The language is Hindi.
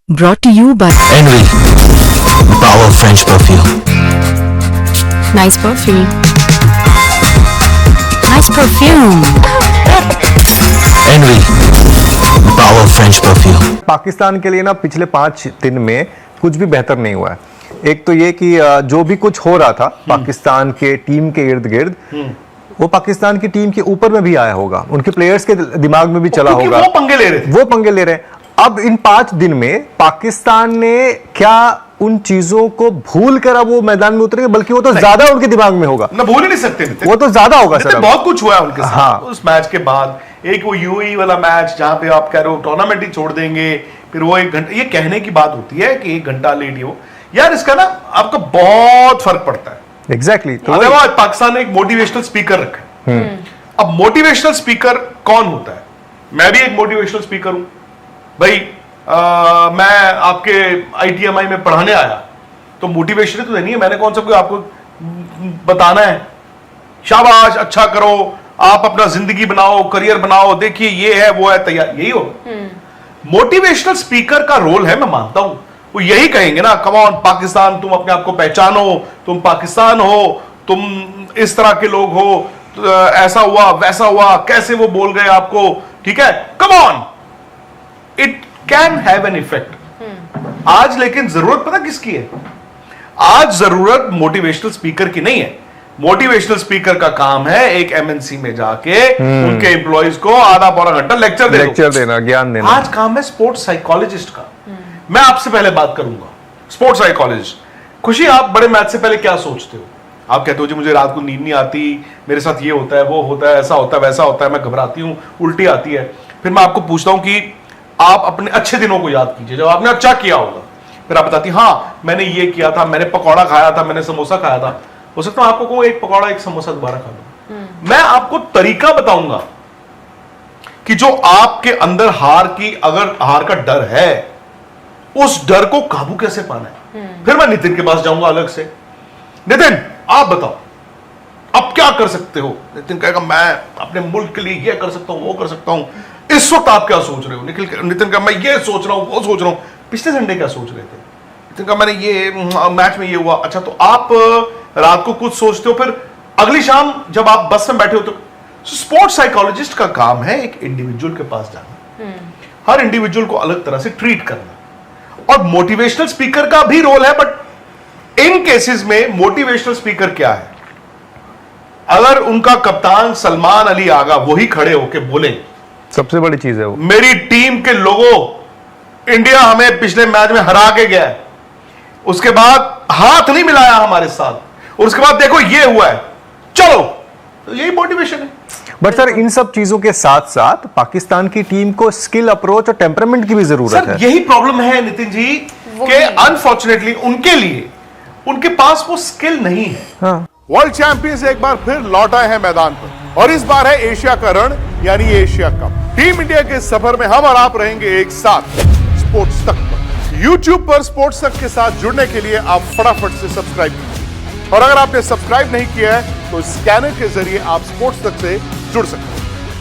Brought to you by Envy, power French perfume. Nice perfume. Nice perfume. Envy, power French perfume. Pakistan के लिए ना पिछले 5 दिन में कुछ भी बेहतर नहीं हुआ है। एक तो ये कि जो भी कुछ हो रहा था पाकिस्तान के टीम के इर्द गिर्द, वो पाकिस्तान की टीम के ऊपर में भी आया होगा, उनके प्लेयर्स के दिमाग में भी चला होगा। वो पंगे ले रहे हैं। अब इन 5 दिन में पाकिस्तान ने क्या उन चीजों को भूल कर अब वो मैदान में उतरेंगे, बल्कि वो तो ज्यादा उनके दिमाग में होगा ना, भूल ही नहीं सकते। वो तो ज्यादा होगा सर। बहुत कुछ हुआ है उनके साथ। हाँ। उस मैच के बाद एक वो यूएई वाला मैच जहां पे आप कह रहे हो टूर्नामेंट ही छोड़ देंगे, फिर वो 1 घंटा, ये कहने की बात होती है कि 1 घंटा लेट हो यार, इसका ना आपका बहुत फर्क पड़ता है। एग्जैक्टली। तो पाकिस्तान ने एक मोटिवेशनल स्पीकर रखा है। अब मोटिवेशनल स्पीकर कौन होता है? मैं भी एक मोटिवेशनल स्पीकर हूं भाई। मैं आपके आईटीएमआई में पढ़ाने आया तो मोटिवेशन तो नहीं है, मैंने कौन सा कोई आपको बताना है शाबाश अच्छा करो, आप अपना जिंदगी बनाओ, करियर बनाओ, देखिए ये है वो है, तैयार, यही हो। मोटिवेशनल स्पीकर का रोल है, मैं मानता हूं वो यही कहेंगे ना, कम ऑन पाकिस्तान, तुम अपने आप को पहचानो, तुम पाकिस्तान हो, तुम इस तरह के लोग हो, ऐसा हुआ वैसा हुआ, कैसे वो बोल गए आपको, ठीक है, come on, it can have an effect. आज लेकिन जरूरत पता किसकी है? आज जरूरत मोटिवेशनल स्पीकर की नहीं है। मोटिवेशनल स्पीकर का काम है एक एमएनसी में जाके उनके एम्प्लॉइज को आधा पौना घंटा लेक्चर देना, ज्ञान देना। आज काम है स्पोर्ट्स साइकोलॉजिस्ट का। मैं आपसे पहले बात करूंगा स्पोर्ट्स साइकोलॉजिस्ट। खुशी, आप बड़े मैच से पहले क्या सोचते हो? आप कहते हो जी मुझे रात को नींद नहीं आती, मेरे साथ ये होता है वो होता है, ऐसा होता है वैसा होता है, मैं घबराती हूं, उल्टी आती है। फिर मैं आपको पूछता हूं कि आप अपने अच्छे दिनों को याद कीजिए जब आपने अच्छा किया होगा। फिर आप बताती हाँ मैंने ये किया था, मैंने पकौड़ा खाया था, मैंने समोसा खाया था। हो सकता है आपको कहूं एक पकौड़ा एक समोसा दोबारा खा लो। मैं आपको तरीका बताऊंगा कि जो आपके अंदर हार का डर है, उस डर को काबू कैसे पाना है। फिर मैं नितिन के पास जाऊंगा अलग से। नितिन आप बताओ अब क्या कर सकते हो? नितिन कहेगा मैं अपने मुल्क के लिए ये कर सकता हूं, वो कर सकता हूं। इस वक्त आप क्या सोच रहे हो? नितिन का मैं ये सोच रहा हूं, वो सोच रहा हूं। पिछले संडे क्या सोच रहे थे? नितिन का मैंने ये मैच में ये हुआ। अच्छा, तो आप रात को कुछ सोचते हो, फिर अगली शाम जब आप बस में बैठे हो तो स्पोर्ट्स साइकोलॉजिस्ट का काम है एक इंडिविजुअल के पास जाना, हर इंडिविजुअल को अलग तरह से ट्रीट करना। और मोटिवेशनल स्पीकर का भी रोल है, बट इन केसेस में मोटिवेशनल स्पीकर क्या है? अगर उनका कप्तान सलमान अली आगा वही खड़े होके बोले, सबसे बड़ी चीज है वो, मेरी टीम के लोगों, इंडिया हमें पिछले मैच में हरा के गया है, उसके बाद हाथ नहीं मिलाया हमारे साथ, और उसके बाद देखो ये हुआ है, चलो, तो यही मोटिवेशन है। बट सर इन सब चीजों के साथ साथ पाकिस्तान की टीम को स्किल, अप्रोच और टेम्परामेंट की भी जरूरत है। यही प्रॉब्लम है नितिन जी कि अनफॉर्चुनेटली उनके लिए उनके पास वो स्किल नहीं है। हाँ। वर्ल्ड चैंपियंस एक बार फिर लौट आए हैं मैदान पर, और इस बार है एशिया का रण, यानी एशिया कप। टीम इंडिया के सफर में हम और आप रहेंगे एक साथ स्पोर्ट्स तक पर। YouTube पर स्पोर्ट्स तक के साथ जुड़ने के लिए आप फटाफट से सब्सक्राइब कीजिए, और अगर आपने सब्सक्राइब नहीं किया है तो स्कैनर के जरिए आप स्पोर्ट्स तक से जुड़ सकते हैं।